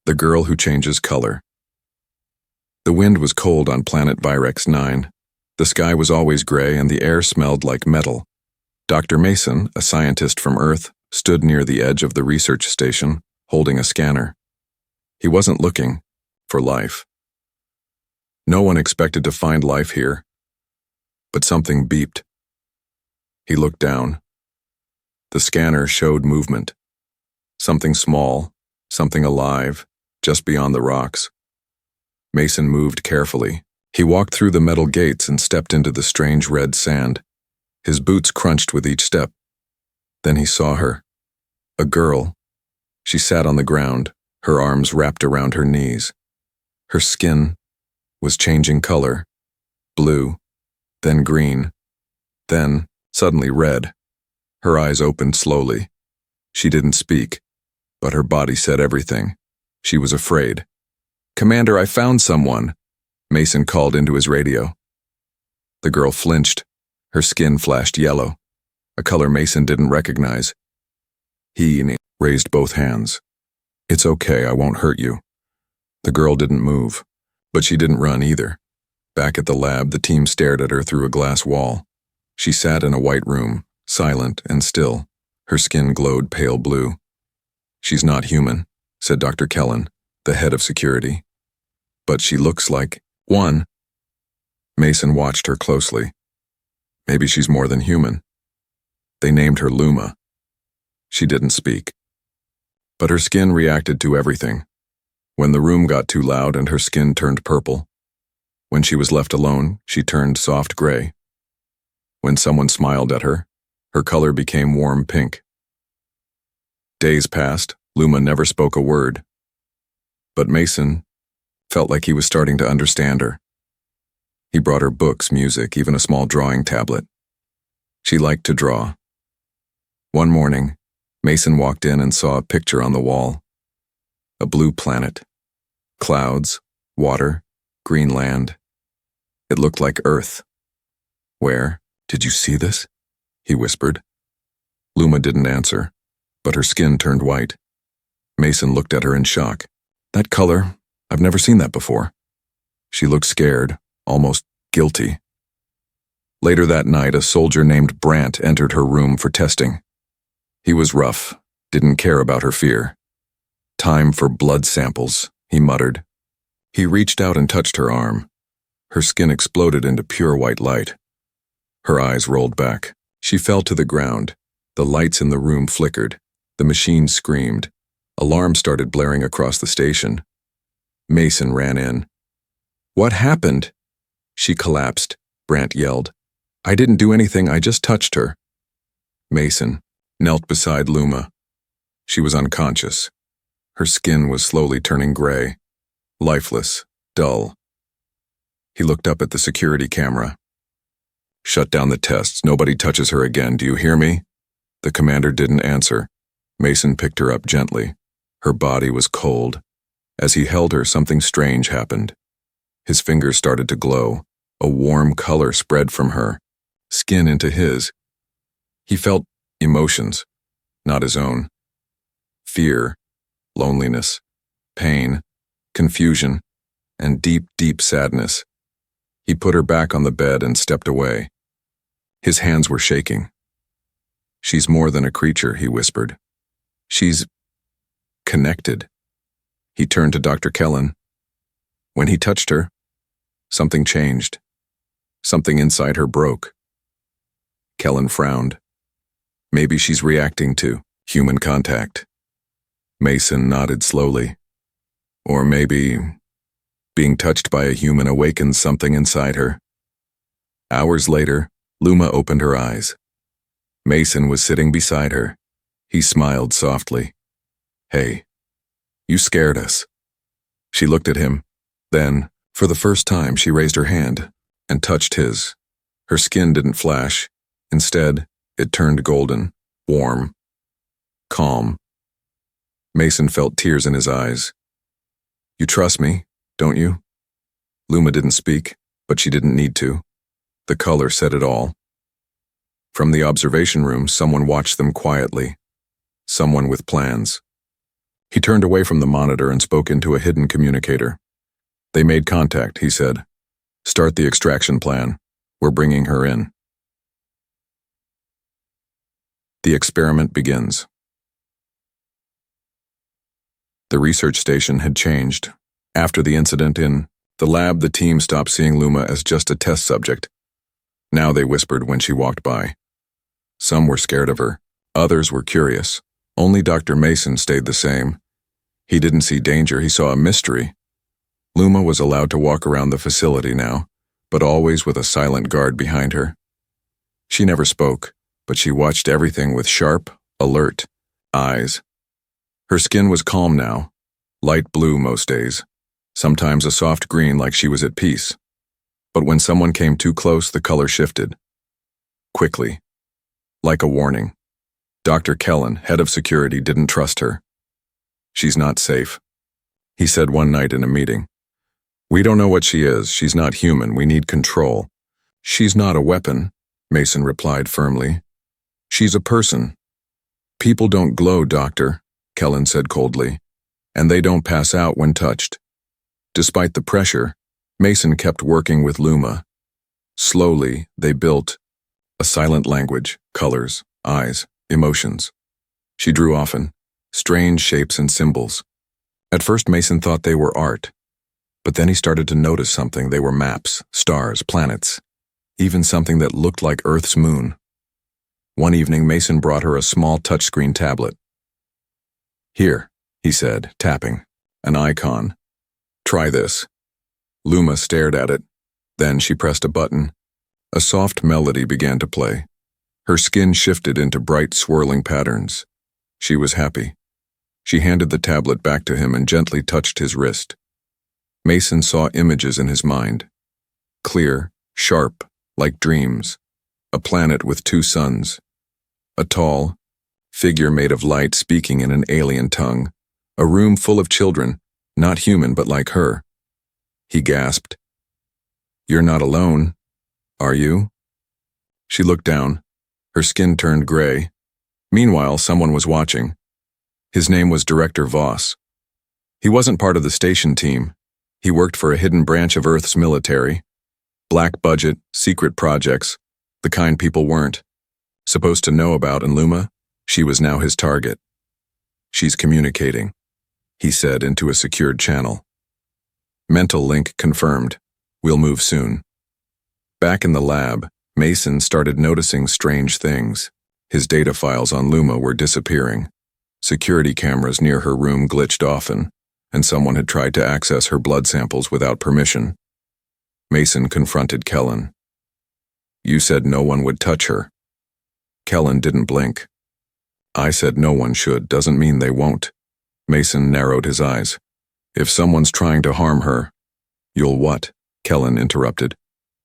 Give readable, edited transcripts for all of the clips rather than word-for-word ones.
The Girl Who Changes Color. The wind was cold on planet Virex 9. The sky was always gray and the air smelled like metal. Dr. Mason, a scientist from Earth, stood near the edge of the research station, holding a scanner. He wasn't looking for life. No one expected to find life here. But something beeped. He looked down. The scanner showed movement. Something small, something alive, just beyond the rocks. Mason moved carefully. He walked through the metal gates and stepped into the strange red sand. His boots crunched with each step. Then he saw her. A girl. She sat on the ground, her arms wrapped around her knees. Her skin was changing color. Blue, then green, then suddenly red. Her eyes opened slowly. She didn't speak, but her body said everything. She was afraid. "Commander, I found someone," Mason called into his radio. The girl flinched. Her skin flashed yellow, a color Mason didn't recognize. He raised both hands. "It's okay, I won't hurt you." The girl didn't move, but she didn't run either. Back at the lab, the team stared at her through a glass wall. She sat in a white room, silent and still. Her skin glowed pale blue. "She's not human," said Dr. Kellen, the head of security. "But she looks like one." Mason watched her closely. Maybe she's more than human. They named her Luma. She didn't speak. But her skin reacted to everything. When the room got too loud and her skin turned purple. When she was left alone, she turned soft gray. When someone smiled at her, her color became warm pink. Days passed. Luma never spoke a word. But Mason felt like he was starting to understand her. He brought her books, music, even a small drawing tablet. She liked to draw. One morning, Mason walked in and saw a picture on the wall. A blue planet. Clouds, water, green land. It looked like Earth. "Where? Did you see this?" he whispered. Luma didn't answer, but her skin turned white. Mason looked at her in shock. "That color, I've never seen that before." She looked scared, almost guilty. Later that night, a soldier named Brandt entered her room for testing. He was rough, didn't care about her fear. "Time for blood samples," he muttered. He reached out and touched her arm. Her skin exploded into pure white light. Her eyes rolled back. She fell to the ground. The lights in the room flickered. The machine screamed. Alarms started blaring across the station. Mason ran in. "What happened?" She collapsed, Brandt yelled. "I didn't do anything, I just touched her." Mason knelt beside Luma. She was unconscious. Her skin was slowly turning gray, lifeless, dull. He looked up at the security camera. "Shut down the tests. Nobody touches her again. Do you hear me?" The commander didn't answer. Mason picked her up gently. Her body was cold. As he held her, something strange happened. His fingers started to glow. A warm color spread from her skin into his. He felt emotions, not his own. Fear, loneliness, pain, confusion, and deep, deep sadness. He put her back on the bed and stepped away. His hands were shaking. "She's more than a creature," he whispered. "She's connected." He turned to Dr. Kellen. When he touched her, something changed. Something inside her broke. Kellen frowned. "Maybe she's reacting to human contact." Mason nodded slowly. "Or maybe being touched by a human awakens something inside her." Hours later, Luma opened her eyes. Mason was sitting beside her. He smiled softly. "Hey, you scared us." She looked at him. Then, for the first time, she raised her hand and touched his. Her skin didn't flash. Instead, it turned golden, warm, calm. Mason felt tears in his eyes. "You trust me, don't you?" Luma didn't speak, but she didn't need to. The color said it all. From the observation room, someone watched them quietly. Someone with plans. He turned away from the monitor and spoke into a hidden communicator. They made contact, he said. Start the extraction plan. We're bringing her in. The experiment begins. The research station had changed. After the incident in the lab, the team stopped seeing Luma as just a test subject. Now they whispered when she walked by. Some were scared of her. Others were curious. Only Dr. Mason stayed the same. He didn't see danger, he saw a mystery. Luma was allowed to walk around the facility now, but always with a silent guard behind her. She never spoke, but she watched everything with sharp, alert eyes. Her skin was calm now, light blue most days, sometimes a soft green like she was at peace. But when someone came too close, the color shifted. Quickly. Like a warning. Dr. Kellen, head of security, didn't trust her. She's not safe, he said one night in a meeting. We don't know what she is. She's not human. We need control. She's not a weapon, Mason replied firmly. She's a person. People don't glow, Doctor, Kellen said coldly, and they don't pass out when touched. Despite the pressure, Mason kept working with Luma. Slowly, they built a silent language, colors, eyes, emotions. She drew often, strange shapes and symbols. At first, Mason thought they were art. But then he started to notice something. They were maps, stars, planets, even something that looked like Earth's moon. One evening, Mason brought her a small touchscreen tablet. Here, he said, tapping, an icon. Try this. Luma stared at it. Then she pressed a button. A soft melody began to play. Her skin shifted into bright, swirling patterns. She was happy. She handed the tablet back to him and gently touched his wrist. Mason saw images in his mind. Clear, sharp, like dreams. A planet with two suns. A tall figure made of light speaking in an alien tongue. A room full of children, not human but like her. He gasped. You're not alone, are you? She looked down. Her skin turned gray. Meanwhile, someone was watching. His name was Director Voss. He wasn't part of the station team. He worked for a hidden branch of Earth's military. Black budget, secret projects, the kind people weren't supposed to know about, and Luma, she was now his target. She's communicating, he said into a secured channel. Mental link confirmed. We'll move soon. Back in the lab, Mason started noticing strange things. His data files on Luma were disappearing. Security cameras near her room glitched often, and someone had tried to access her blood samples without permission. Mason confronted Kellen. You said no one would touch her. Kellen didn't blink. I said no one should doesn't mean they won't. Mason narrowed his eyes. If someone's trying to harm her, you'll what? Kellen interrupted.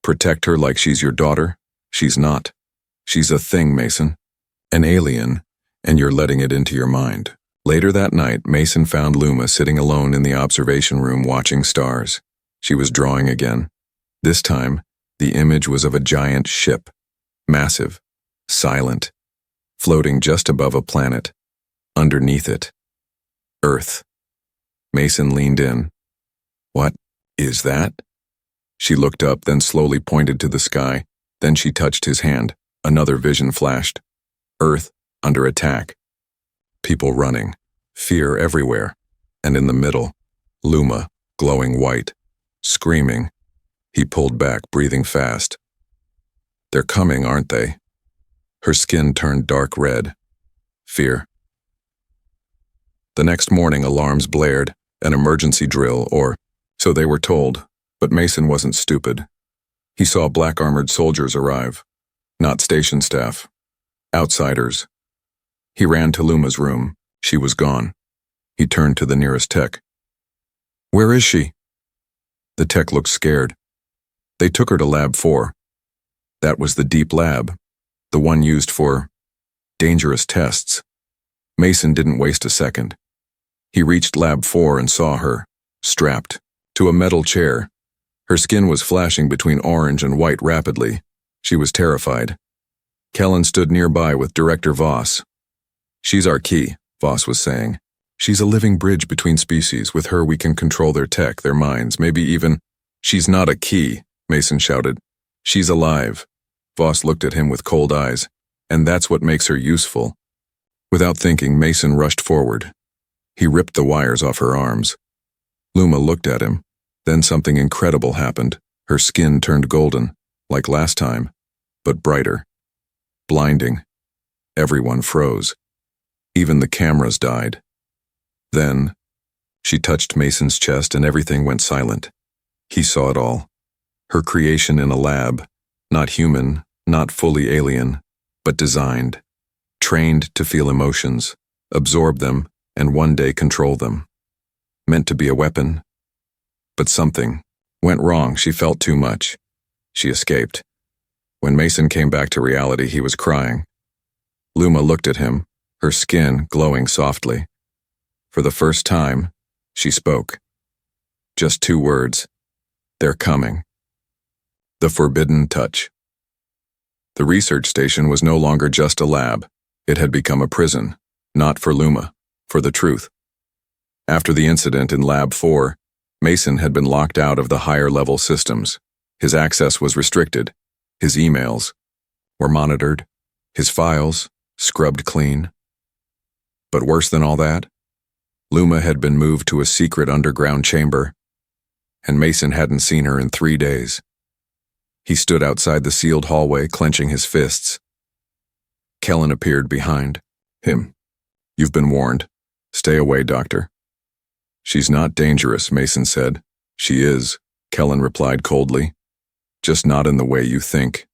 Protect her like she's your daughter? She's not. She's a thing, Mason. An alien, and you're letting it into your mind. Later that night, Mason found Luma sitting alone in the observation room watching stars. She was drawing again. This time, the image was of a giant ship. Massive, silent, floating just above a planet. Underneath it, Earth. Mason leaned in. What is that? She looked up, then slowly pointed to the sky. Then she touched his hand. Another vision flashed. Earth under attack. People running. Fear everywhere. And in the middle, Luma, glowing white, screaming. He pulled back, breathing fast. They're coming, aren't they? Her skin turned dark red. Fear. The next morning, alarms blared, an emergency drill, or so they were told, but Mason wasn't stupid. He saw black armored soldiers arrive, not station staff, outsiders. He ran to Luma's room. She was gone. He turned to the nearest tech. Where is she? The tech looked scared. They took her to Lab 4. That was the deep lab, the one used for dangerous tests. Mason didn't waste a second. He reached Lab 4 and saw her, strapped to a metal chair. Her skin was flashing between orange and white rapidly. She was terrified. Kellen stood nearby with Director Voss. She's our key, Voss was saying. She's a living bridge between species. With her we can control their tech, their minds, maybe even— She's not a key, Mason shouted. She's alive. Voss looked at him with cold eyes. And that's what makes her useful. Without thinking, Mason rushed forward. He ripped the wires off her arms. Luma looked at him. Then something incredible happened. Her skin turned golden, like last time, but brighter. Blinding. Everyone froze. Even the cameras died. Then, she touched Mason's chest and everything went silent. He saw it all. Her creation in a lab, not human, not fully alien, but designed, trained to feel emotions, absorb them, and one day control them. Meant to be a weapon. But something went wrong. She felt too much. She escaped. When Mason came back to reality, he was crying. Luma looked at him, her skin glowing softly. For the first time, she spoke. Just 2 words. They're coming. The forbidden touch. The research station was no longer just a lab. It had become a prison, not for Luma, for the truth. After the incident in Lab 4, Mason had been locked out of the higher-level systems. His access was restricted. His emails were monitored. His files scrubbed clean. But worse than all that, Luma had been moved to a secret underground chamber, and Mason hadn't seen her in 3 days. He stood outside the sealed hallway, clenching his fists. Kellen appeared behind him. You've been warned. Stay away, Doctor. She's not dangerous, Mason said. She is, Kellen replied coldly. Just not in the way you think.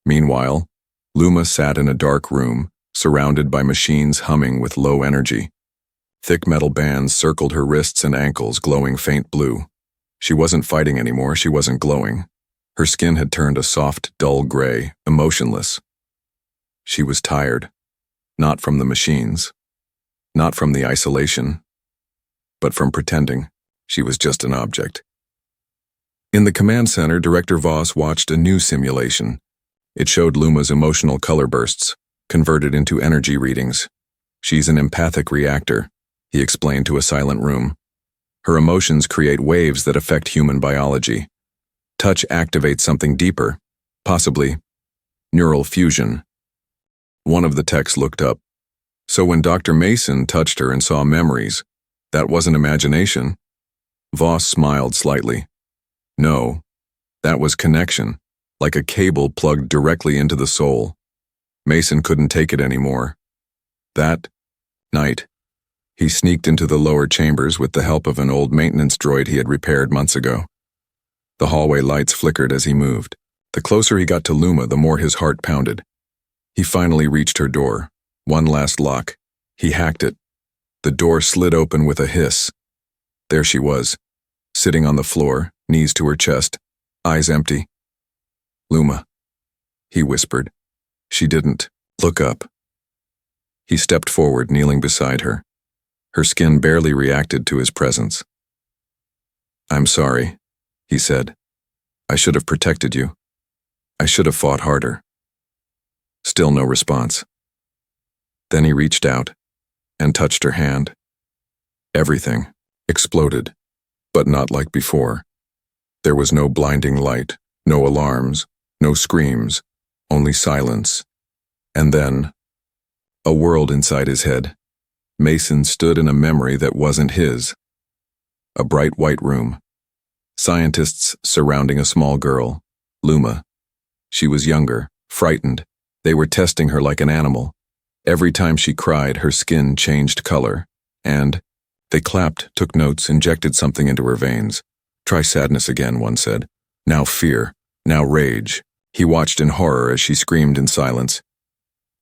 Meanwhile, Luma sat in a dark room, surrounded by machines humming with low energy. Thick metal bands circled her wrists and ankles, glowing faint blue. She wasn't fighting anymore, she wasn't glowing. Her skin had turned a soft, dull gray, emotionless. She was tired. Not from the machines. Not from the isolation. But from pretending she was just an object. In the command center, Director Voss watched a new simulation. It showed Luma's emotional color bursts, converted into energy readings. She's an empathic reactor, he explained to a silent room. Her emotions create waves that affect human biology. Touch activates something deeper, possibly neural fusion. One of the techs looked up. So when Dr. Mason touched her and saw memories, that wasn't imagination? Voss smiled slightly. No, that was connection, like a cable plugged directly into the soul. Mason couldn't take it anymore. That night, he sneaked into the lower chambers with the help of an old maintenance droid he had repaired months ago. The hallway lights flickered as he moved. The closer he got to Luma, the more his heart pounded. He finally reached her door. One last lock. He hacked it. The door slid open with a hiss. There she was, sitting on the floor, knees to her chest, eyes empty. Luma, he whispered. She didn't look up. He stepped forward, kneeling beside her. Her skin barely reacted to his presence. I'm sorry, he said. I should have protected you. I should have fought harder. Still no response. Then he reached out and touched her hand. Everything exploded, but not like before. There was no blinding light, no alarms, no screams, only silence. And then, a world inside his head. Mason stood in a memory that wasn't his. A bright white room. Scientists surrounding a small girl, Luma. She was younger, frightened. They were testing her like an animal. Every time she cried, her skin changed color. And they clapped, took notes, injected something into her veins. Try sadness again, one said. Now fear, now rage. He watched in horror as she screamed in silence.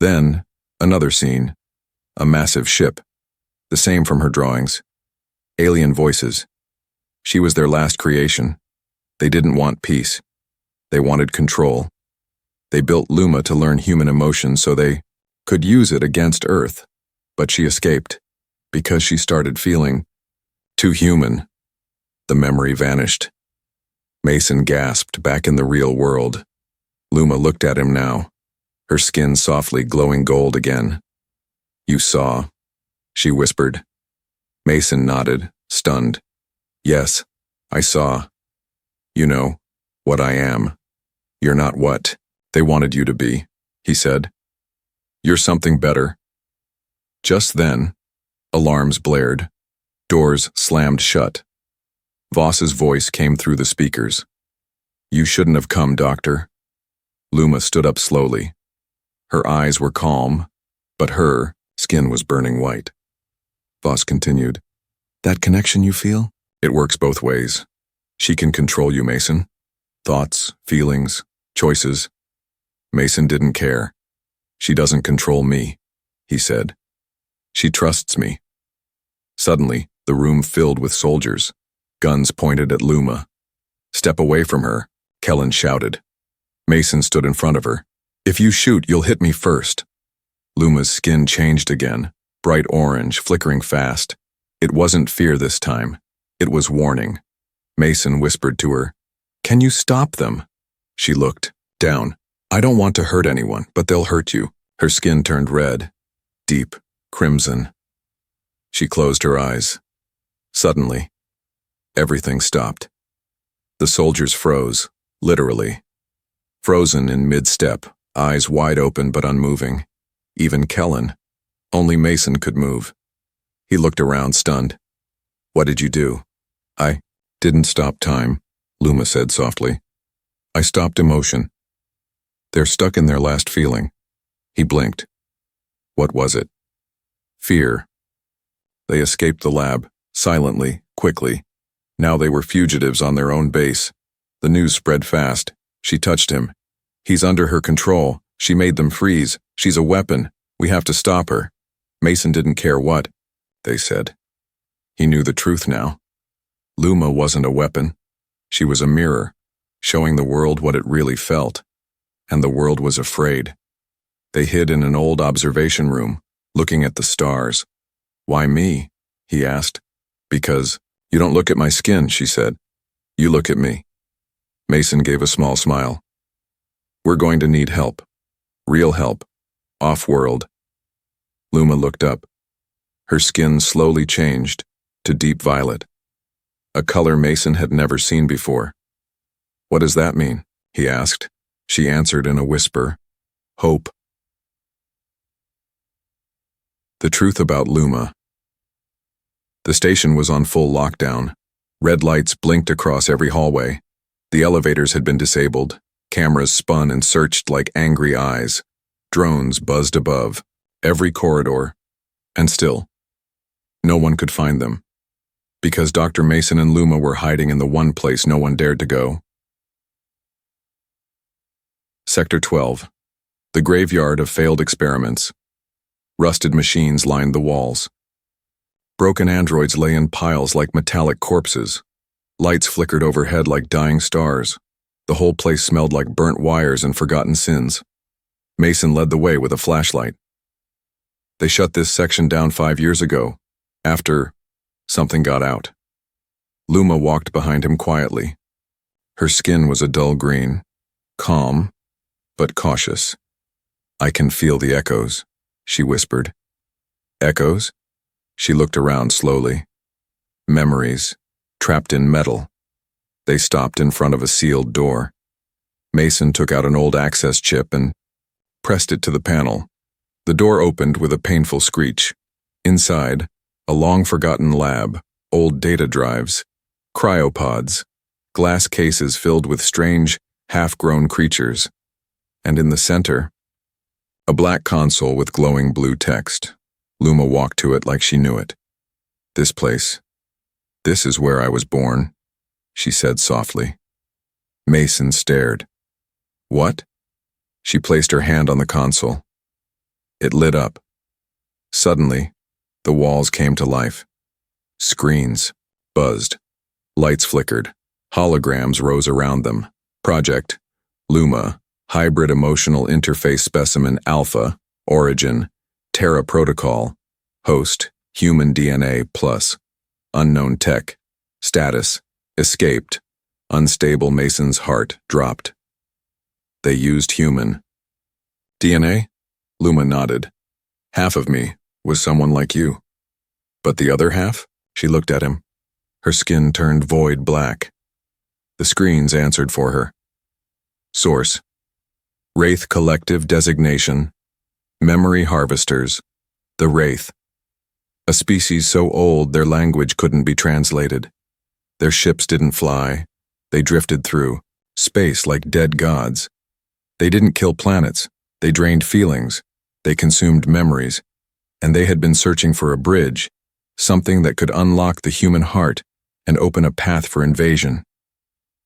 Then, another scene. A massive ship. The same from her drawings. Alien voices. She was their last creation. They didn't want peace. They wanted control. They built Luma to learn human emotion so they could use it against Earth. But she escaped, because she started feeling too human. The memory vanished. Mason gasped, back in the real world. Luma looked at him now, her skin softly glowing gold again. You saw, she whispered. Mason nodded, stunned. Yes, I saw. You know, what I am. You're not what they wanted you to be, he said. You're something better. Just then, alarms blared. Doors slammed shut. Voss's voice came through the speakers. You shouldn't have come, Doctor. Luma stood up slowly. Her eyes were calm, but her skin was burning white. Voss continued. That connection you feel? It works both ways. She can control you, Mason. Thoughts, feelings, choices. Mason didn't care. She doesn't control me, he said. She trusts me. Suddenly, the room filled with soldiers. Guns pointed at Luma. Step away from her, Kellen shouted. Mason stood in front of her. If you shoot, you'll hit me first. Luma's skin changed again, bright orange, flickering fast. It wasn't fear this time. It was warning. Mason whispered to her, Can you stop them? She looked down. I don't want to hurt anyone, but they'll hurt you. Her skin turned red, deep, crimson. She closed her eyes. Suddenly, everything stopped. The soldiers froze, literally. Frozen in mid-step, eyes wide open but unmoving. Even Kellen. Only Mason could move. He looked around, stunned. What did you do? I didn't stop time, Luma said softly. I stopped emotion. They're stuck in their last feeling. He blinked. What was it? Fear. They escaped the lab, silently, quickly. Now they were fugitives on their own base. The news spread fast. She touched him. He's under her control. She made them freeze. She's a weapon. We have to stop her. Mason didn't care what, they said. He knew the truth now. Luma wasn't a weapon. She was a mirror, showing the world what it really felt. And the world was afraid. They hid in an old observation room, looking at the stars. Why me? He asked. Because you don't look at my skin, she said. You look at me. Mason gave a small smile. We're going to need help. Real help. Off-world. Luma looked up. Her skin slowly changed to deep violet, a color Mason had never seen before. What does that mean? He asked. She answered in a whisper. Hope. The truth about Luma. The station was on full lockdown. Red lights blinked across every hallway. The elevators had been disabled. Cameras spun and searched like angry eyes. Drones buzzed above, every corridor. And still, no one could find them. Because Dr. Mason and Luma were hiding in the one place no one dared to go. Sector 12. The graveyard of failed experiments. Rusted machines lined the walls. Broken androids lay in piles like metallic corpses. Lights flickered overhead like dying stars. The whole place smelled like burnt wires and forgotten sins. Mason led the way with a flashlight. They shut this section down 5 years ago, after something got out. Luma walked behind him quietly. Her skin was a dull green, calm, but cautious. I can feel the echoes, she whispered. Echoes? She looked around slowly. Memories, trapped in metal. They stopped in front of a sealed door. Mason took out an old access chip and pressed it to the panel. The door opened with a painful screech. Inside, a long-forgotten lab, old data drives, cryopods, glass cases filled with strange, half-grown creatures. And in the center, a black console with glowing blue text. Luma walked to it like she knew it. This place. This is where I was born, she said softly. Mason stared. What? She placed her hand on the console. It lit up. Suddenly, the walls came to life. Screens buzzed. Lights flickered. Holograms rose around them. Project Luma, Hybrid Emotional Interface Specimen Alpha, Origin, Terra Protocol, Host, Human DNA Plus, Unknown Tech, Status, Escaped, Unstable. Mason's heart dropped. They used human DNA? Luma nodded. Half of me was someone like you. But the other half? She looked at him. Her skin turned void black. The screens answered for her. Source: Wraith Collective Designation, Memory Harvesters, the Wraith. A species so old their language couldn't be translated. Their ships didn't fly. They drifted through space like dead gods. They didn't kill planets. They drained feelings. They consumed memories. And they had been searching for a bridge, something that could unlock the human heart and open a path for invasion.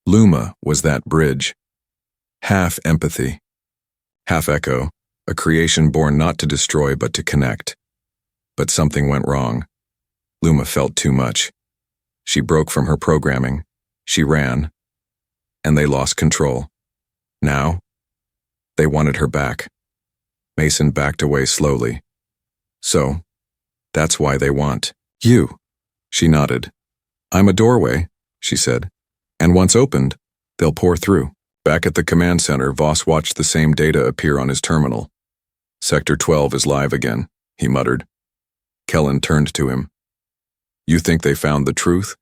Luma was that bridge. Half empathy, half echo, a creation born not to destroy but to connect. But something went wrong. Luma felt too much. She broke from her programming. She ran. And they lost control. Now, they wanted her back. Mason backed away slowly. So, that's why they want you. She nodded. I'm a doorway, she said. And once opened, they'll pour through. Back at the command center, Voss watched the same data appear on his terminal. Sector 12 is live again, he muttered. Kellen turned to him. You think they found the truth?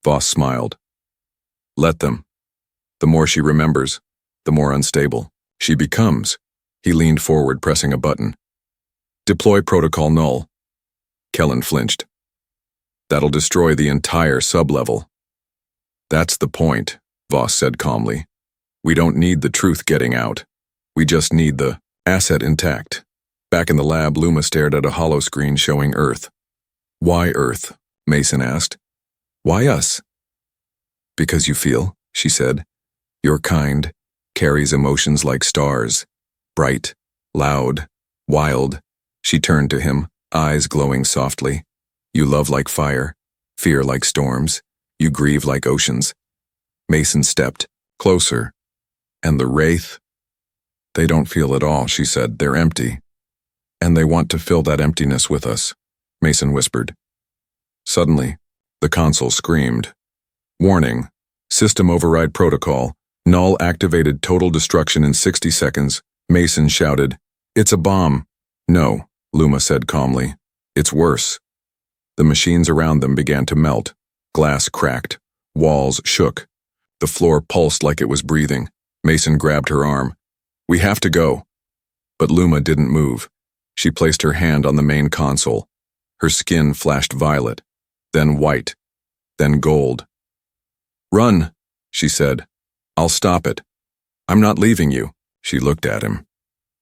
Voss smiled. Let them. The more she remembers, the more unstable she becomes. He leaned forward, pressing a button. Deploy protocol null. Kellen flinched. That'll destroy the entire sublevel. That's the point, Voss said calmly. We don't need the truth getting out. We just need the asset intact. Back in the lab, Luma stared at a hollow screen showing Earth. Why Earth? Mason asked. Why us? Because you feel, she said. Your kind carries emotions like stars. Bright, loud, wild. She turned to him, eyes glowing softly. You love like fire, fear like storms. You grieve like oceans. Mason stepped closer. And the Wraith? They don't feel at all, she said. They're empty. And they want to fill that emptiness with us, Mason whispered. Suddenly, the console screamed. Warning. System override protocol. Null activated total destruction in 60 seconds. Mason shouted. It's a bomb. No, Luma said calmly. It's worse. The machines around them began to melt. Glass cracked. Walls shook. The floor pulsed like it was breathing. Mason grabbed her arm. We have to go. But Luma didn't move. She placed her hand on the main console. Her skin flashed violet, then white, then gold. Run, she said. I'll stop it. I'm not leaving you. She looked at him.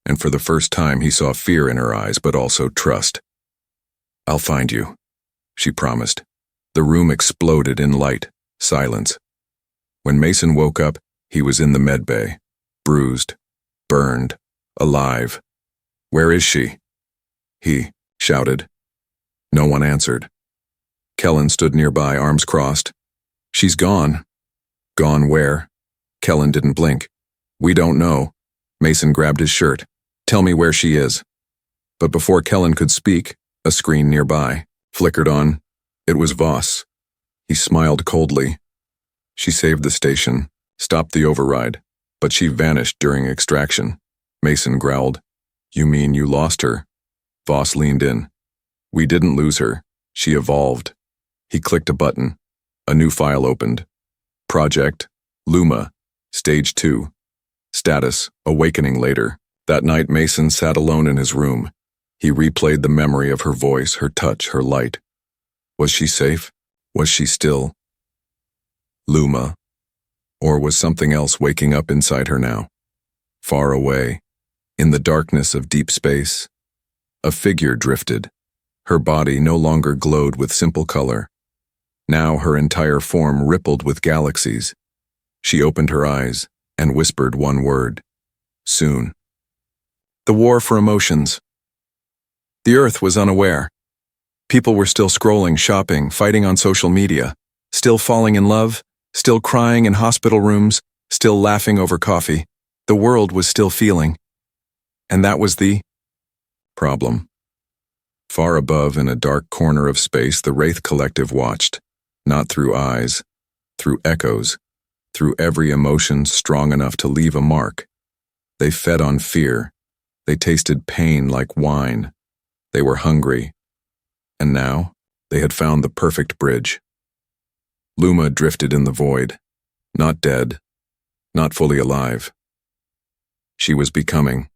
And for the first time he saw fear in her eyes, but also trust. I'll find you, she promised. The room exploded in light, silence. When Mason woke up, he was in the med bay, bruised, burned, alive. Where is she? He shouted. No one answered. Kellen stood nearby, arms crossed. She's gone. Gone where? Kellen didn't blink. We don't know. Mason grabbed his shirt. Tell me where she is. But before Kellen could speak, a screen nearby flickered on. It was Voss. He smiled coldly. She saved the station, stopped the override, but she vanished during extraction. Mason growled. You mean you lost her? Voss leaned in. We didn't lose her. She evolved. He clicked a button. A new file opened. Project, Luma, Stage 2. Status, awakening later. That night Mason sat alone in his room. He replayed the memory of her voice, her touch, her light. Was she safe? Was she still Luma? Or was something else waking up inside her now? Far away, in the darkness of deep space, a figure drifted. Her body no longer glowed with simple color. Now her entire form rippled with galaxies. She opened her eyes and whispered one word. Soon. The war for emotions. The Earth was unaware. People were still scrolling, shopping, fighting on social media, still falling in love, still crying in hospital rooms, still laughing over coffee. The world was still feeling. And that was the problem. Far above, in a dark corner of space, the Wraith Collective watched, not through eyes, through echoes, through every emotion strong enough to leave a mark. They fed on fear. They tasted pain like wine. They were hungry. And now, They had found the perfect bridge. Luma drifted in the void, not dead, not fully alive. She was becoming.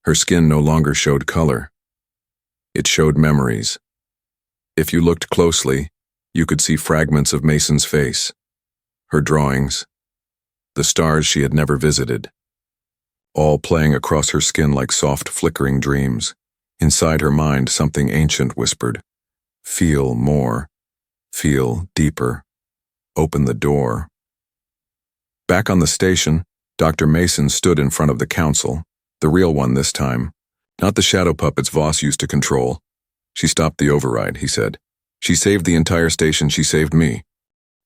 Her skin no longer showed color. It showed memories. If you looked closely, you could see fragments of Mason's face, her drawings, the stars she had never visited, all playing across her skin like soft flickering dreams. Inside her mind, something ancient whispered, "Feel more, feel deeper, open the door." Back on the station, Dr. Mason stood in front of the council, the real one this time, not the shadow puppets Voss used to control. "She stopped the override," he said. "She saved the entire station, she saved me."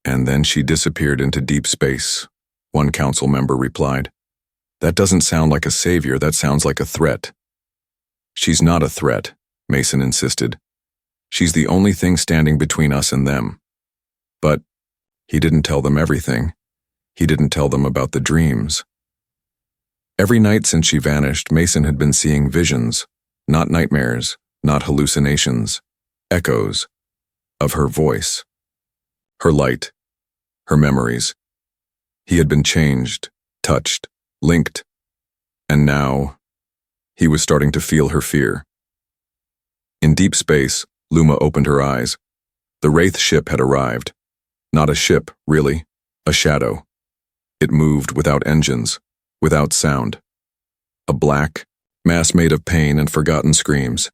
"And then she disappeared into deep space," one council member replied. "That doesn't sound like a savior, that sounds like a threat." "She's not a threat," Mason insisted. "She's the only thing standing between us and them." But he didn't tell them everything. He didn't tell them about the dreams. Every night since she vanished, Mason had been seeing visions, not nightmares, not hallucinations, echoes of her voice, her light, her memories. He had been changed, touched, linked, and now he was starting to feel her fear. In deep space, Luma opened her eyes. The Wraith ship had arrived. Not a ship, really, a shadow. It moved without engines, without sound. A black mass made of pain and forgotten screams.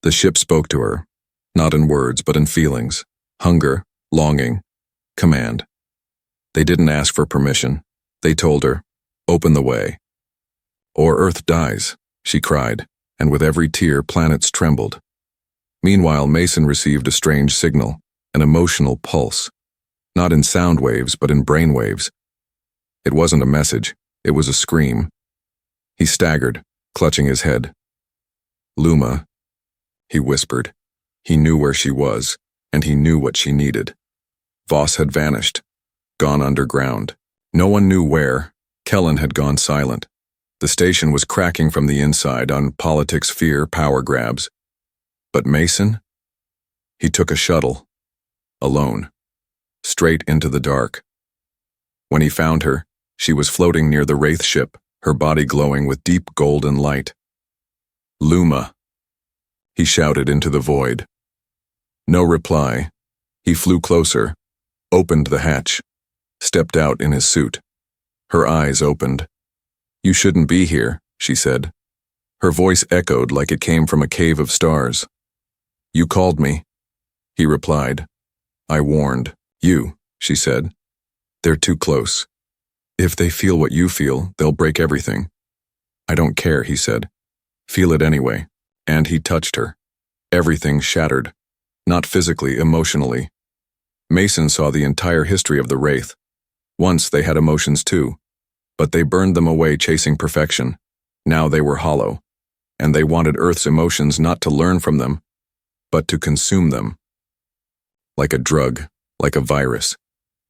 The ship spoke to her, not in words but in feelings, hunger, longing, command. They didn't ask for permission. They told her, "Open the way." "Or Earth dies," she cried, and with every tear planets trembled. Meanwhile, Mason received a strange signal, an emotional pulse, not in sound waves but in brain waves. It wasn't a message, it was a scream. He staggered, clutching his head. "Luma," he whispered. He knew where she was, and he knew what she needed. Voss had vanished, gone underground. No one knew where. Kellen had gone silent. The station was cracking from the inside on politics, fear, power grabs. But Mason? He took a shuttle, alone, straight into the dark. When he found her, she was floating near the Wraith ship, her body glowing with deep golden light. "Luma," he shouted into the void. No reply. He flew closer, opened the hatch, stepped out in his suit. Her eyes opened. "You shouldn't be here," she said. Her voice echoed like it came from a cave of stars. "You called me," he replied. "I warned you," she said. "They're too close. If they feel what you feel, they'll break everything." "I don't care," he said. "Feel it anyway." And he touched her. Everything shattered. Not physically, emotionally. Mason saw the entire history of the Wraith. Once they had emotions too, but they burned them away chasing perfection. Now they were hollow, and they wanted Earth's emotions not to learn from them, but to consume them. Like a drug, like a virus.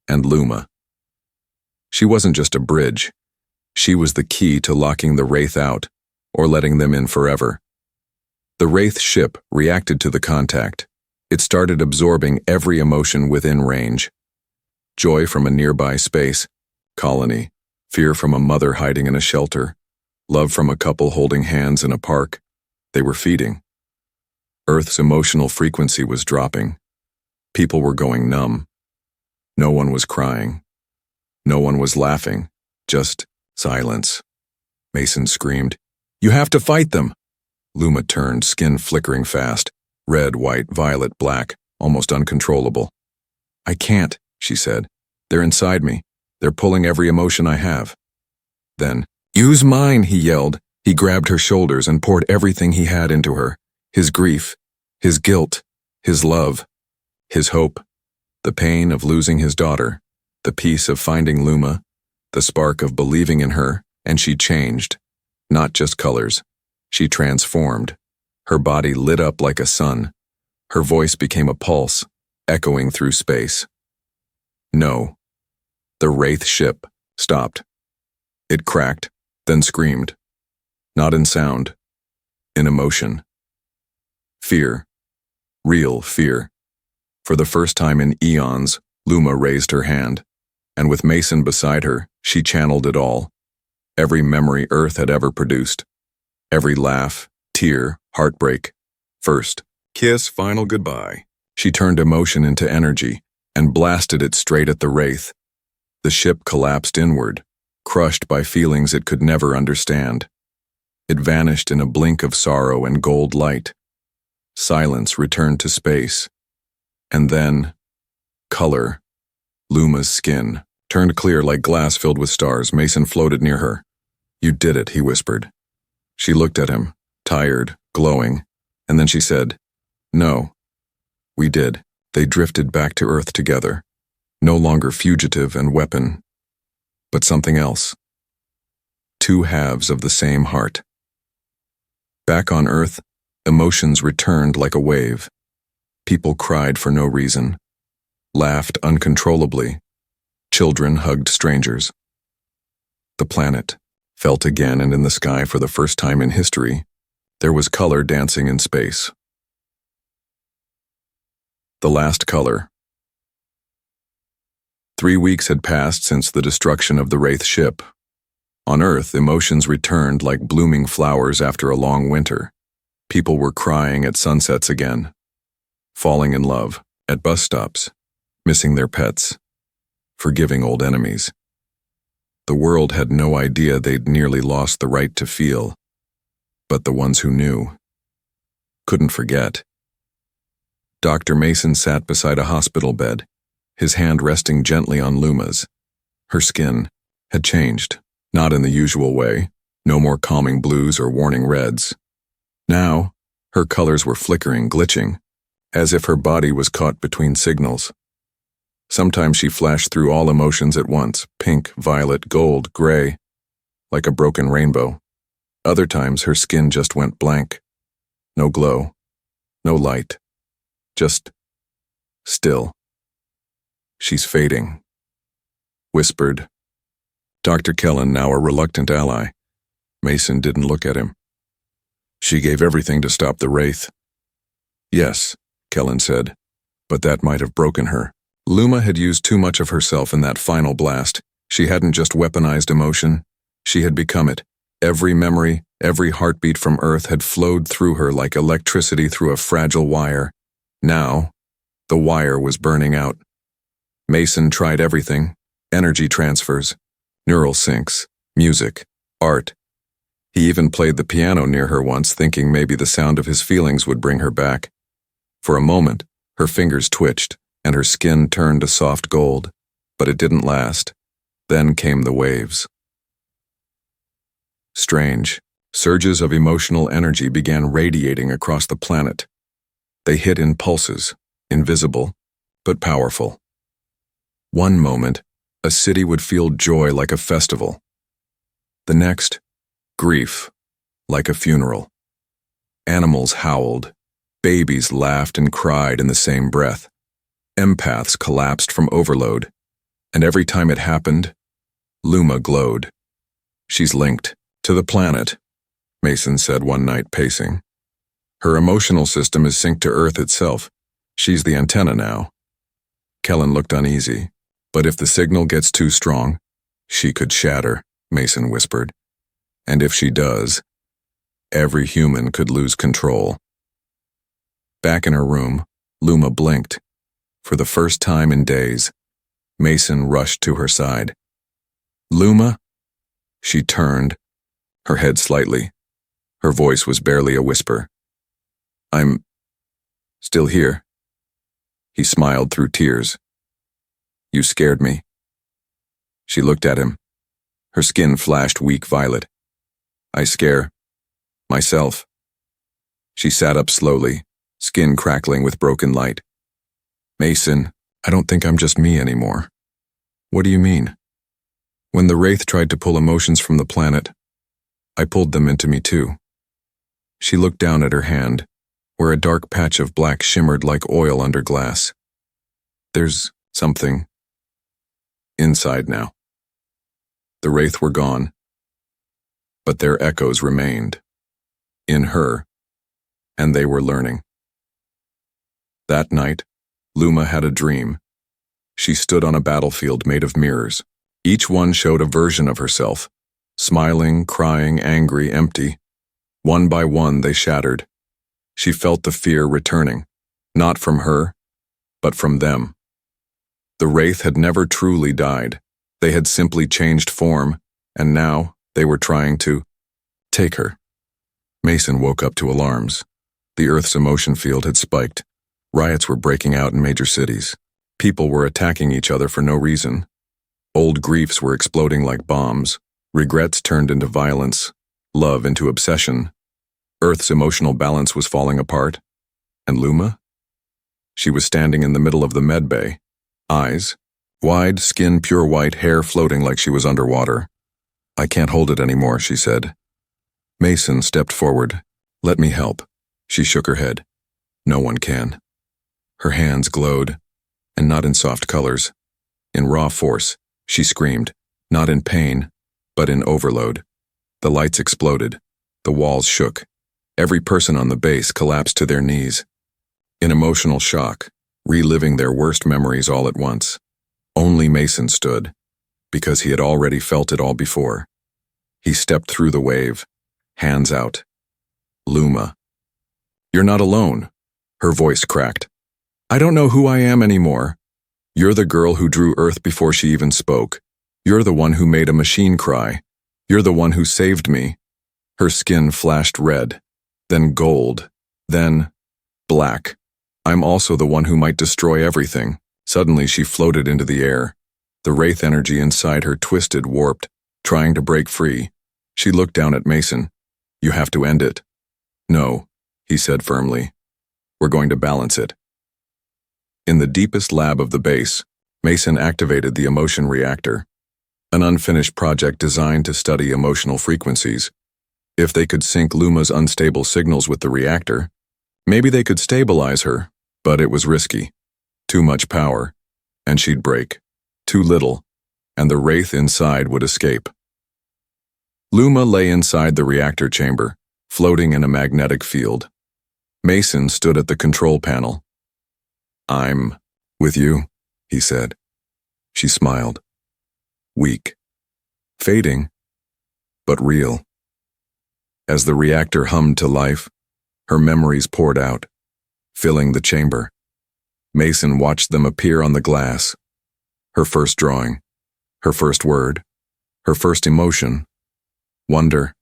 And Luma. She wasn't just a bridge. She was the key to locking the Wraith out, or letting them in forever. The Wraith ship reacted to the contact. It started absorbing every emotion within range. Joy from a nearby space, colony, fear from a mother hiding in a shelter, love from a couple holding hands in a park. They were feeding. Earth's emotional frequency was dropping. People were going numb. No one was crying. No one was laughing. Just silence. Mason screamed, "You have to fight them!" Luma turned, skin flickering fast. Red, white, violet, black, almost uncontrollable. "I can't," she said. "They're inside me. They're pulling every emotion I have." Then, "Use mine," he yelled. He grabbed her shoulders and poured everything he had into her. His grief, his guilt, his love, his hope, the pain of losing his daughter, the peace of finding Luma, the spark of believing in her, and she changed. Not just colors. She transformed. Her body lit up like a sun. Her voice became a pulse, echoing through space. No. The Wraith ship stopped. It cracked, then screamed. Not in sound, in emotion. Fear. Real fear. For the first time in eons, Luma raised her hand, and with Mason beside her, she channeled it all. Every memory Earth had ever produced. Every laugh, tear, heartbreak. First kiss, final goodbye. She turned emotion into energy and blasted it straight at the wraith. The ship collapsed inward, crushed by feelings it could never understand. It vanished in a blink of sorrow and gold light. Silence returned to space. And then, color. Luma's skin turned clear like glass filled with stars. Mason floated near her. "You did it," he whispered. She looked at him, tired, glowing, and then she said, "No, we did." They drifted back to Earth together, no longer fugitive and weapon, but something else. Two halves of the same heart. Back on Earth, emotions returned like a wave. People cried for no reason, laughed uncontrollably. Children hugged strangers. The planet felt again, and in the sky for the first time in history, there was color dancing in space. The last color. 3 weeks had passed since the destruction of the Wraith ship. On Earth, emotions returned like blooming flowers after a long winter. People were crying at sunsets again, falling in love at bus stops, missing their pets, forgiving old enemies. The world had no idea they'd nearly lost the right to feel, but the ones who knew couldn't forget. Dr. Mason sat beside a hospital bed, his hand resting gently on Luma's. Her skin had changed, not in the usual way, no more calming blues or warning reds. Now, her colors were flickering, glitching, as if her body was caught between signals. Sometimes she flashed through all emotions at once, pink, violet, gold, gray, like a broken rainbow. Other times her skin just went blank. No glow, no light, just still. "She's fading," whispered Dr. Kellen, now a reluctant ally. Mason didn't look at him. "She gave everything to stop the Wraith." "Yes," Kellen said, "but that might have broken her." Luma had used too much of herself in that final blast. She hadn't just weaponized emotion, she had become it. Every memory, every heartbeat from Earth had flowed through her like electricity through a fragile wire. Now, the wire was burning out. Mason tried everything: energy transfers, neural syncs, music, art. He even played the piano near her once, thinking maybe the sound of his feelings would bring her back. For a moment, her fingers twitched, and her skin turned to soft gold, but it didn't last. Then came the waves. Strange, surges of emotional energy began radiating across the planet. They hit in pulses, invisible, but powerful. One moment, a city would feel joy like a festival. The next, grief, like a funeral. Animals howled, babies laughed and cried in the same breath. Empaths collapsed from overload, and every time it happened, Luma glowed. "She's linked to the planet," Mason said one night, pacing. "Her emotional system is synced to Earth itself. She's the antenna now." Kellen looked uneasy. "But if the signal gets too strong, she could shatter," Mason whispered. "And if she does, every human could lose control." Back in her room, Luma blinked. For the first time in days, Mason rushed to her side. "Luma?" She turned, her head slightly. Her voice was barely a whisper. "I'm still here." He smiled through tears. "You scared me." She looked at him. Her skin flashed weak violet. "I scare myself." She sat up slowly, skin crackling with broken light. "Mason, I don't think I'm just me anymore." "What do you mean?" "When the Wraith tried to pull emotions from the planet, I pulled them into me too." She looked down at her hand, where a dark patch of black shimmered like oil under glass. "There's something inside now." The Wraith were gone, but their echoes remained, in her, and they were learning. That night, Luma had a dream. She stood on a battlefield made of mirrors. Each one showed a version of herself, smiling, crying, angry, empty. One by one, they shattered. She felt the fear returning, not from her, but from them. The Wraith had never truly died. They had simply changed form, and now they were trying to take her. Mason woke up to alarms. The Earth's emotion field had spiked. Riots were breaking out in major cities. People were attacking each other for no reason. Old griefs were exploding like bombs. Regrets turned into violence. Love into obsession. Earth's emotional balance was falling apart. And Luma? She was standing in the middle of the med bay. Eyes wide, skin pure white, hair floating like she was underwater. "I can't hold it anymore," she said. Mason stepped forward. "Let me help." She shook her head. "No one can." Her hands glowed, and not in soft colors. In raw force, she screamed, not in pain, but in overload. The lights exploded. The walls shook. Every person on the base collapsed to their knees. In emotional shock, reliving their worst memories all at once. Only Mason stood, because he had already felt it all before. He stepped through the wave, hands out. "Luma." "You're not alone." Her voice cracked. "I don't know who I am anymore. You're the girl who drew Earth before she even spoke. You're the one who made a machine cry. You're the one who saved me." Her skin flashed red, then gold, then black. "I'm also the one who might destroy everything." Suddenly she floated into the air. The Wraith energy inside her twisted, warped, trying to break free. She looked down at Mason. "You have to end it." "No," he said firmly. "We're going to balance it." In the deepest lab of the base, Mason activated the emotion reactor, an unfinished project designed to study emotional frequencies. If they could sync Luma's unstable signals with the reactor, maybe they could stabilize her, but it was risky. Too much power, and she'd break. Too little, and the Wraith inside would escape. Luma lay inside the reactor chamber, floating in a magnetic field. Mason stood at the control panel. "I'm with you," he said. She smiled. Weak. Fading, but real. As the reactor hummed to life, her memories poured out, filling the chamber. Mason watched them appear on the glass. Her first drawing, her first word, her first emotion, wonder,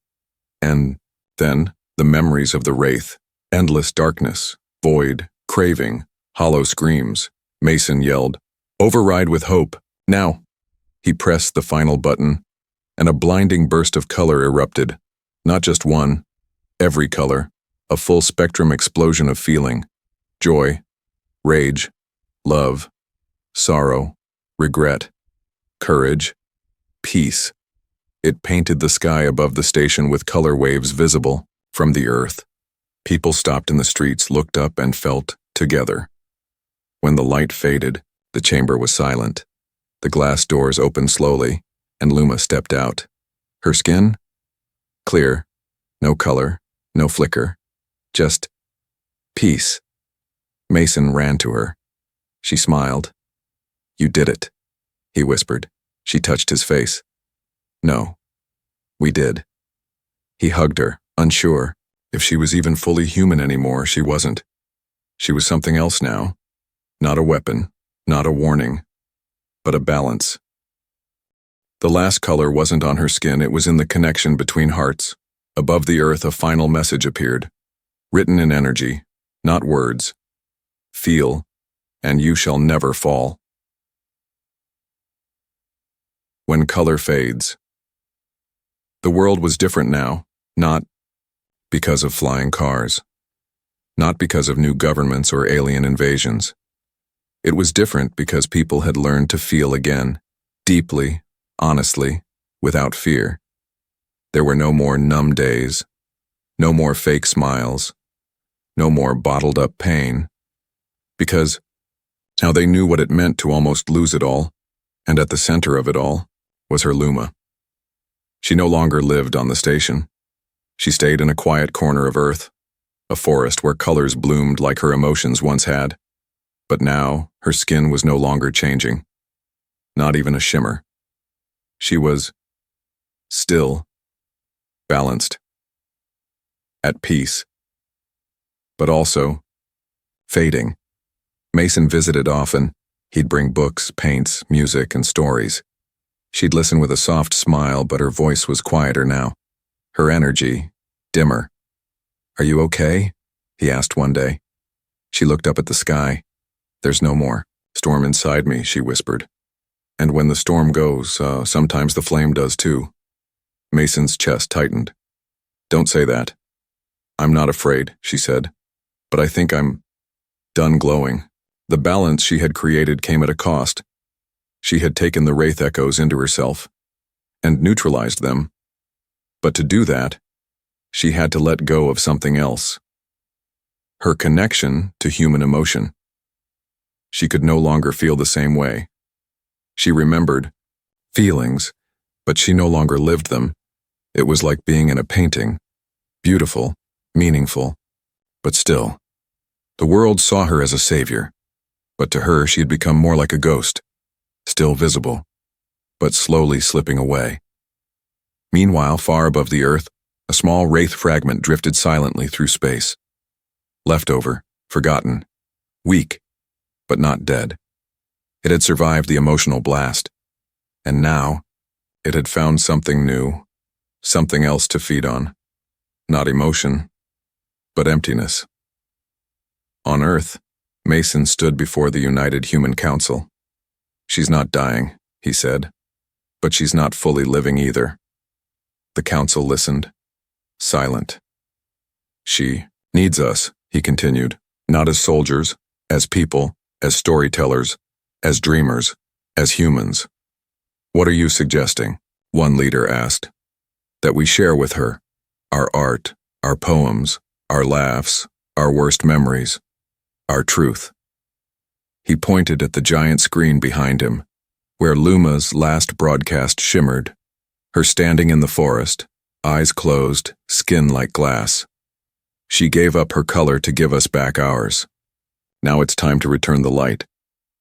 and then the memories of the Wraith, endless darkness, void, craving, hollow screams. Mason yelled, "Override with hope, now!" He pressed the final button, and a blinding burst of color erupted. Not just one, every color, a full spectrum explosion of feeling. Joy, rage, love, sorrow, regret, courage, peace. It painted the sky above the station with color waves visible from the Earth. People stopped in the streets, looked up, and felt together. When the light faded, the chamber was silent. The glass doors opened slowly, and Luma stepped out. Her skin? Clear. No color, no flicker. Just peace. Mason ran to her. She smiled. "You did it," he whispered. She touched his face. "No, we did." He hugged her, unsure. If she was even fully human anymore, she wasn't. She was something else now. Not a weapon, not a warning, but a balance. The last color wasn't on her skin, it was in the connection between hearts. Above the Earth, a final message appeared, written in energy, not words. "Feel, and you shall never fall." When color fades. The world was different now, not because of flying cars, not because of new governments or alien invasions. It was different because people had learned to feel again, deeply, honestly, without fear. There were no more numb days, no more fake smiles, no more bottled-up pain, because now they knew what it meant to almost lose it all, and at the center of it all was her Luma. She no longer lived on the station. She stayed in a quiet corner of Earth, a forest where colors bloomed like her emotions once had. But now, her skin was no longer changing. Not even a shimmer. She was still, balanced, at peace, but also fading. Mason visited often. He'd bring books, paints, music, and stories. She'd listen with a soft smile, but her voice was quieter now. Her energy, dimmer. "Are you okay?" he asked one day. She looked up at the sky. "There's no more storm inside me," she whispered. "And when the storm goes, sometimes the flame does too." Mason's chest tightened. "Don't say that." "I'm not afraid," she said. "But I think I'm done glowing." The balance she had created came at a cost. She had taken the wraith echoes into herself and neutralized them. But to do that, she had to let go of something else. Her connection to human emotion. She could no longer feel the same way. She remembered feelings, but she no longer lived them. It was like being in a painting, beautiful, meaningful, but still. The world saw her as a savior, but to her she had become more like a ghost, still visible, but slowly slipping away. Meanwhile, far above the earth, a small wraith fragment drifted silently through space. Leftover, forgotten, weak, but not dead. It had survived the emotional blast, and now it had found something new, something else to feed on. Not emotion, but emptiness. On Earth, Mason stood before the United Human Council. "She's not dying," he said, "but she's not fully living either." The council listened, silent. "She needs us," he continued, "not as soldiers, as people, as storytellers, as dreamers, as humans." "What are you suggesting?" one leader asked. "That we share with her our art, our poems, our laughs, our worst memories, our truth." He pointed at the giant screen behind him, where Luma's last broadcast shimmered, her standing in the forest, eyes closed, skin like glass. "She gave up her color to give us back ours. Now it's time to return the light."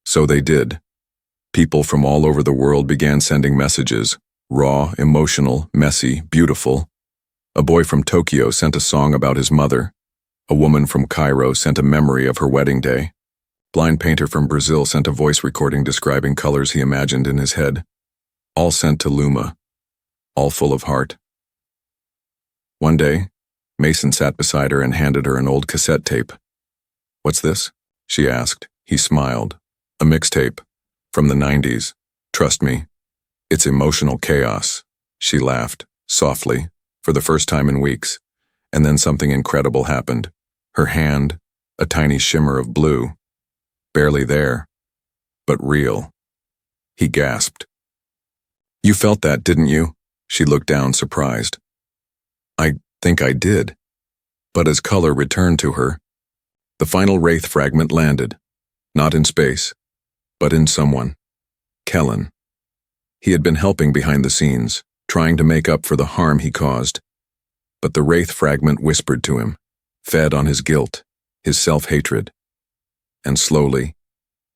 So they did. People from all over the world began sending messages, raw, emotional, messy, beautiful. A boy from Tokyo sent a song about his mother. A woman from Cairo sent a memory of her wedding day. Blind painter from Brazil sent a voice recording describing colors he imagined in his head. All sent to Luma, all full of heart. One day, Mason sat beside her and handed her an old cassette tape. "What's this?" she asked. He smiled. "A mixtape. From the 90s. Trust me. It's emotional chaos." She laughed, softly, for the first time in weeks, and then something incredible happened. Her hand, a tiny shimmer of blue. Barely there, but real. He gasped. "You felt that, didn't you?" She looked down, surprised. "I think I did." But as color returned to her, the final wraith fragment landed, not in space, but in someone. Kellen. He had been helping behind the scenes, trying to make up for the harm he caused. But the wraith fragment whispered to him, fed on his guilt, his self-hatred. And slowly,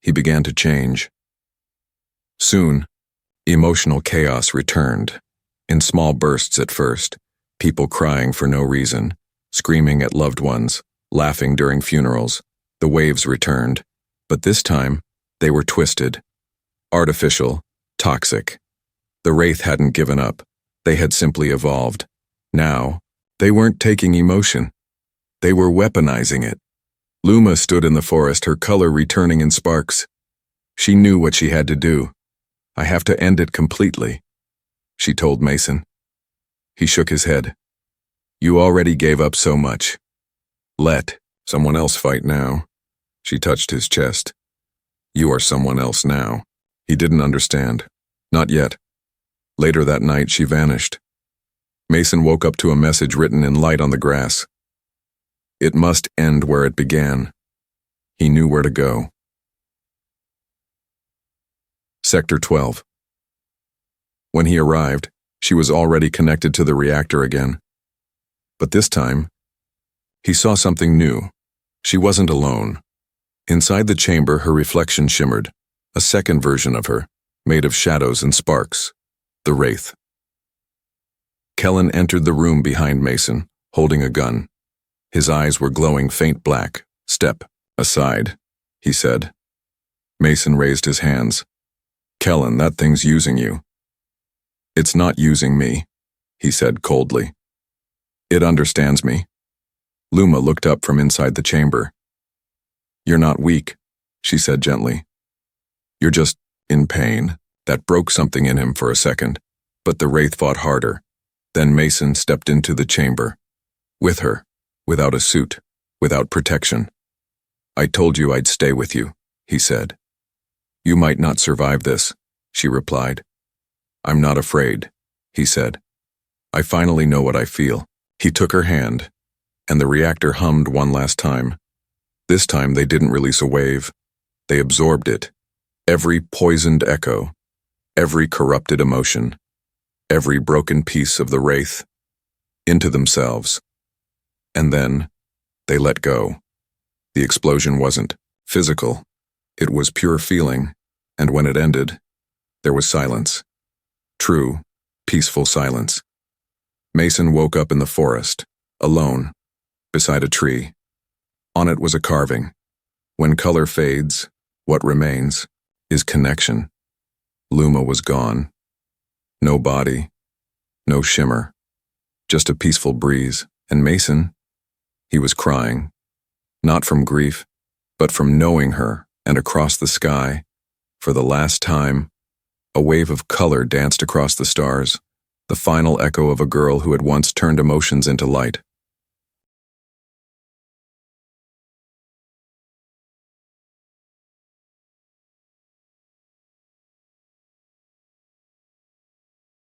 he began to change. Soon, emotional chaos returned, in small bursts at first, people crying for no reason, screaming at loved ones, laughing during funerals. The waves returned, but this time, they were twisted, artificial, toxic. The wraith hadn't given up, they had simply evolved. Now, they weren't taking emotion, they were weaponizing it. Luma stood in the forest, her color returning in sparks. She knew what she had to do. "I have to end it completely," she told Mason. He shook his head. "You already gave up so much. Let someone else fight now." She touched his chest. "You are someone else now." He didn't understand. Not yet. Later that night, she vanished. Mason woke up to a message written in light on the grass. It must end where it began. He knew where to go. Sector 12. When he arrived, she was already connected to the reactor again. But this time, he saw something new. She wasn't alone. Inside the chamber, her reflection shimmered, a second version of her, made of shadows and sparks, the Wraith. Kellen entered the room behind Mason, holding a gun. His eyes were glowing faint black. "Step aside," he said. Mason raised his hands. "Kellen, that thing's using you." "It's not using me," he said coldly. "It understands me." Luma looked up from inside the chamber. "You're not weak," she said gently. "You're just in pain." That broke something in him for a second, but the Wraith fought harder. Then Mason stepped into the chamber. With her, without a suit, without protection. "I told you I'd stay with you," he said. "You might not survive this," she replied. "I'm not afraid," he said. "I finally know what I feel." He took her hand, and the reactor hummed one last time. This time they didn't release a wave. They absorbed it. Every poisoned echo, every corrupted emotion, every broken piece of the Wraith, into themselves. And then they let go. The explosion wasn't physical. It was pure feeling, and when it ended, there was silence. True, peaceful silence. Mason woke up in the forest, alone, beside a tree. On it was a carving. When color fades, what remains is connection. Luma was gone. No body, no shimmer, just a peaceful breeze. And Mason, he was crying, not from grief, but from knowing her. And across the sky, for the last time, a wave of color danced across the stars, the final echo of a girl who had once turned emotions into light.